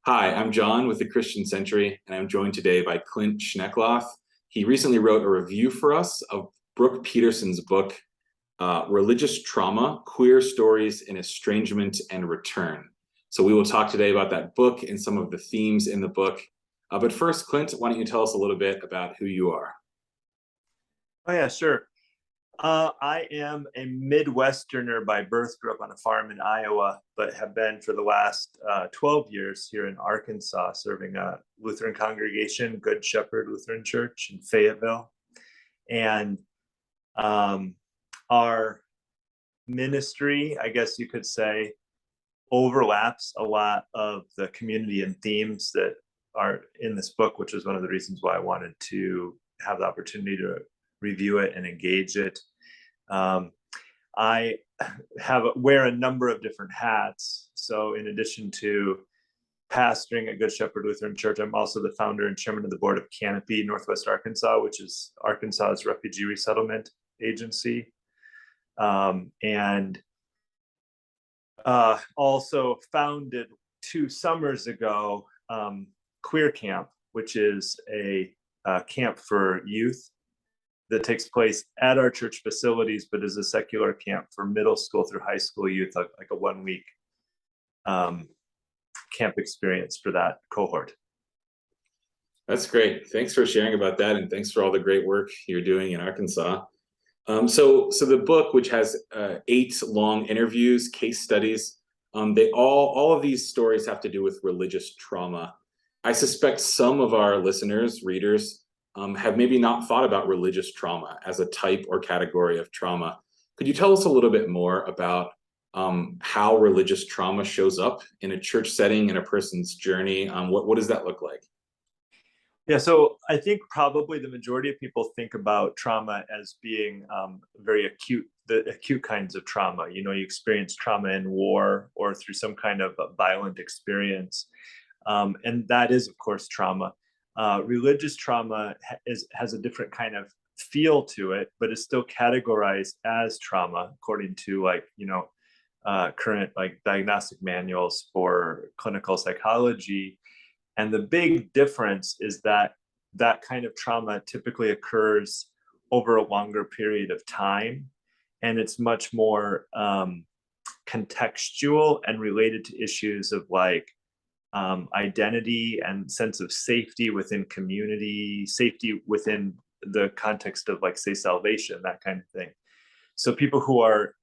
Hi, I'm John with the Christian Century, and I'm joined today by Clint Schnekloth. He recently wrote a review for us of Brooke Petersen's book, Religious Trauma, Queer Stories in Estrangement and Return. So we will talk today about that book and some of the themes in the book. But first, Clint, why don't you tell us a little bit about who you are? Oh yeah, sure. I am a Midwesterner by birth, grew up on a farm in Iowa, but have been for the last 12 years here in Arkansas, serving a Lutheran congregation, Good Shepherd Lutheran Church in Fayetteville. And our ministry, I guess you could say, overlaps a lot of the community and themes that are in this book, which is one of the reasons why I wanted to have the opportunity to review it and engage it. I wear a number of different hats. So in addition to pastoring at Good Shepherd Lutheran Church, I'm also the founder and chairman of the board of Canopy Northwest Arkansas, which is Arkansas's refugee resettlement agency. And also founded 2 summers ago Queer Camp, which is a camp for youth that takes place at our church facilities, but is a secular camp for middle school through high school youth, like a 1-week camp experience for that cohort. That's great. Thanks for sharing about that, and thanks for all the great work you're doing in Arkansas. So the book, which has 8 long interviews, case studies, they all of these stories have to do with religious trauma. I suspect some of our listeners, readers, have maybe not thought about religious trauma as a type or category of trauma. Could you tell us a little bit more about how religious trauma shows up in a church setting, in a person's journey? What does that look like? Yeah, so I think probably the majority of people think about trauma as being very acute, the acute kinds of trauma. You know, you experience trauma in war or through some kind of a violent experience. And that is, of course, trauma. Religious trauma has a different kind of feel to it, but is still categorized as trauma according to current diagnostic manuals for clinical psychology. And the big difference is that that kind of trauma typically occurs over a longer period of time, and it's much more contextual and related to issues of identity and sense of safety within community, safety within the context of say salvation, that kind of thing. So people who are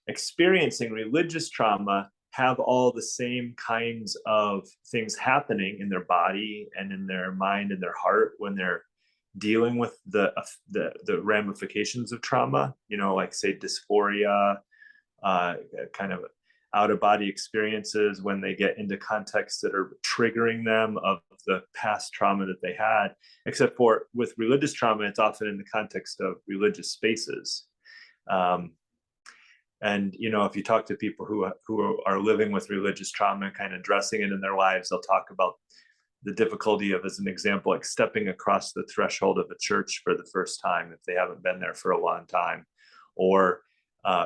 experiencing religious trauma have all the same kinds of things happening in their body and in their mind and their heart when they're dealing with the ramifications of trauma, like say dysphoria, kind of out-of-body experiences when they get into contexts that are triggering them of the past trauma that they had. Except for with religious trauma, it's often in the context of religious spaces. And if you talk to people who are living with religious trauma and kind of addressing it in their lives, they'll talk about the difficulty of, as an example, like stepping across the threshold of a church for the first time if they haven't been there for a long time, or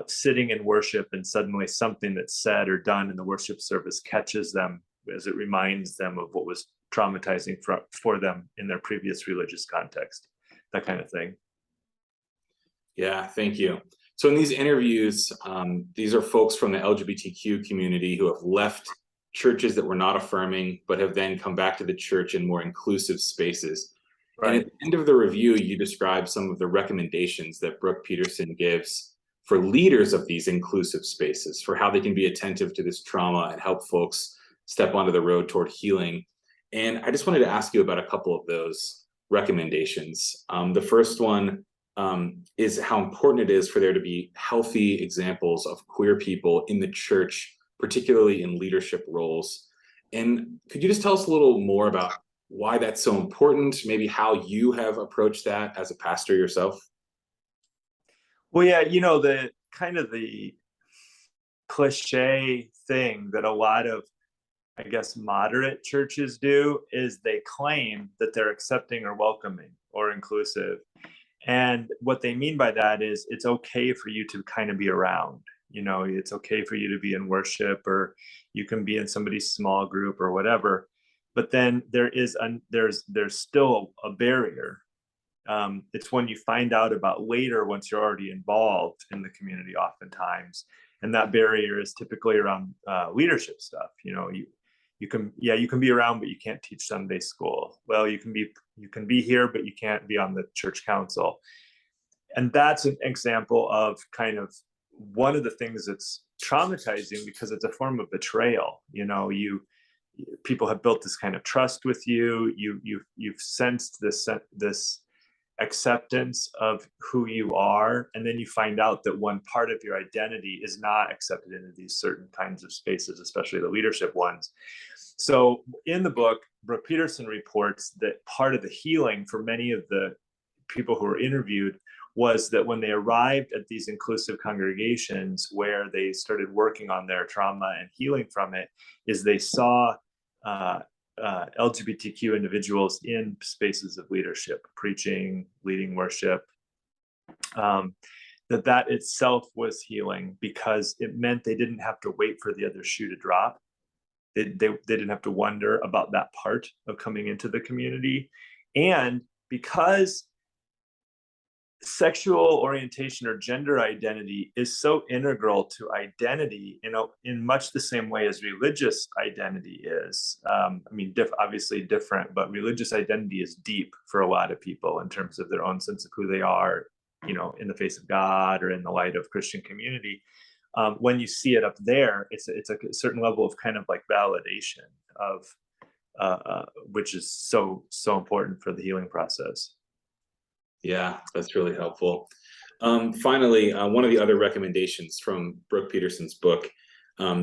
sitting in worship and suddenly something that's said or done in the worship service catches them as it reminds them of what was traumatizing for them in their previous religious context, that kind of thing. Yeah, thank you. So in these interviews, these are folks from the LGBTQ community who have left churches that were not affirming, but have then come back to the church in more inclusive spaces. Right. And at the end of the review, you describe some of the recommendations that Brooke Petersen gives for leaders of these inclusive spaces, for how they can be attentive to this trauma and help folks step onto the road toward healing. And I just wanted to ask you about a couple of those recommendations. The first one is how important it is for there to be healthy examples of queer people in the church, particularly in leadership roles. And could you just tell us a little more about why that's so important, maybe how you have approached that as a pastor yourself? Well, yeah, the kind of the cliche thing that a lot of, I guess, moderate churches do is they claim that they're accepting or welcoming or inclusive. And what they mean by that is it's okay for you to kind of be around. It's okay for you to be in worship, or you can be in somebody's small group or whatever. But then there's still a barrier. It's when you find out about later, once you're already involved in the community oftentimes. And that barrier is typically around leadership stuff. You can be around, but you can't teach Sunday school. Well, you can be here, but you can't be on the church council. And that's an example of kind of one of the things that's traumatizing, because it's a form of betrayal. People have built this kind of trust with you. You've sensed this acceptance of who you are, and then you find out that one part of your identity is not accepted into these certain kinds of spaces, especially the leadership ones. So in the book, Brooke Petersen reports that part of the healing for many of the people who were interviewed was that when they arrived at these inclusive congregations where they started working on their trauma and healing from it, is they saw LGBTQ individuals in spaces of leadership, preaching, leading worship, that itself was healing, because it meant they didn't have to wait for the other shoe to drop. They didn't have to wonder about that part of coming into the community. And because sexual orientation or gender identity is so integral to identity, in much the same way as religious identity is. Obviously different, but religious identity is deep for a lot of people in terms of their own sense of who they are, in the face of God or in the light of Christian community. When you see it up there, it's a certain level of kind of like validation of which is so important for the healing process. Yeah, that's really helpful. Finally, one of the other recommendations from Brooke Petersen's book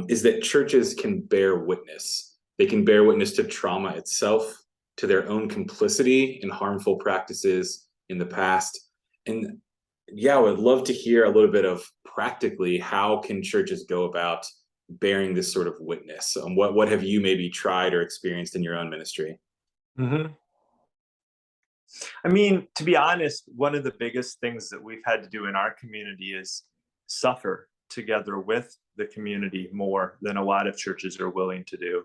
is that churches can bear witness. They can bear witness to trauma itself, to their own complicity in harmful practices in the past. And yeah, I would love to hear a little bit of practically how can churches go about bearing this sort of witness? What have you maybe tried or experienced in your own ministry? Mm-hmm. To be honest, one of the biggest things that we've had to do in our community is suffer together with the community more than a lot of churches are willing to do.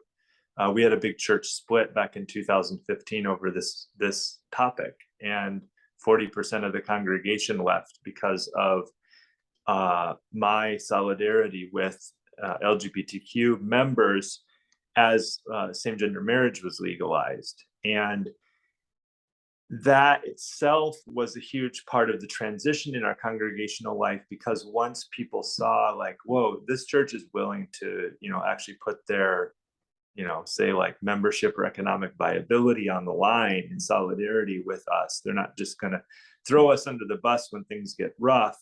We had a big church split back in 2015 over this topic, and 40% of the congregation left because of my solidarity with LGBTQ members as same-gender marriage was legalized. And that itself was a huge part of the transition in our congregational life, because once people saw like, whoa, this church is willing to, actually put their, say like membership or economic viability on the line in solidarity with us. They're not just going to throw us under the bus when things get rough.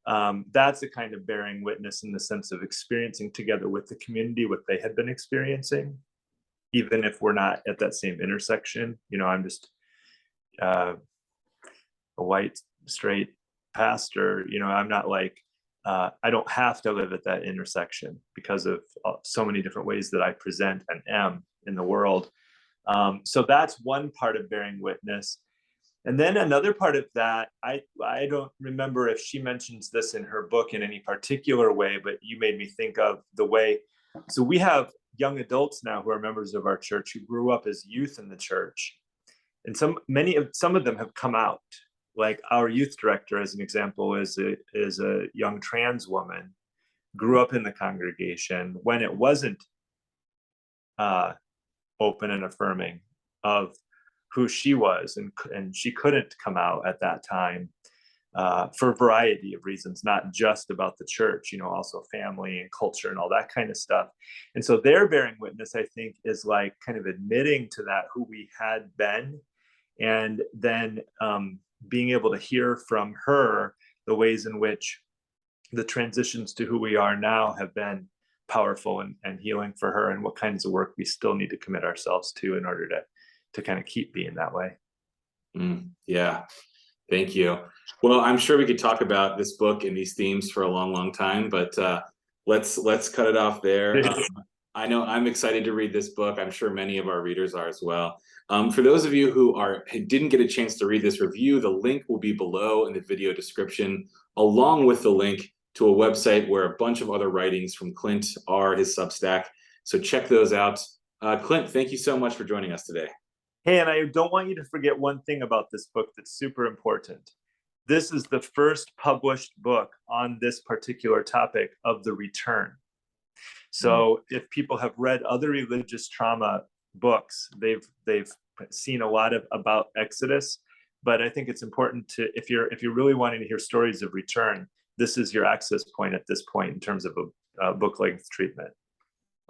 That's a kind of bearing witness in the sense of experiencing together with the community what they had been experiencing, even if we're not at that same intersection. I'm just a white straight pastor. I'm not like I don't have to live at that intersection because of so many different ways that I present and am in the world. So that's one part of bearing witness. And then another part of that, I don't remember if she mentions this in her book in any particular way, but you made me think of the way. So we have young adults now who are members of our church who grew up as youth in the church. And some of them have come out. Like our youth director, as an example, is a young trans woman, grew up in the congregation when it wasn't open and affirming of who she was, and she couldn't come out at that time for a variety of reasons, not just about the church, also family and culture and all that kind of stuff. And so their bearing witness, I think, is like kind of admitting to that who we had been, and then being able to hear from her the ways in which the transitions to who we are now have been powerful and healing for her, and what kinds of work we still need to commit ourselves to in order to kind of keep being that way. Yeah, thank you. Well, I'm sure we could talk about this book and these themes for a long time, but let's cut it off there. I know I'm excited to read this book. I'm sure many of our readers are as well. For those of you who didn't get a chance to read this review, the link will be below in the video description, along with the link to a website where a bunch of other writings from Clint are, his Substack. So check those out. Clint, thank you so much for joining us today. Hey, and I don't want you to forget one thing about this book that's super important. This is the first published book on this particular topic of the return. So if people have read other religious trauma books, they've seen a lot about Exodus, but I think it's important to, if you're really wanting to hear stories of return, this is your access point at this point in terms of a book length treatment.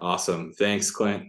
Awesome. Thanks, Clint.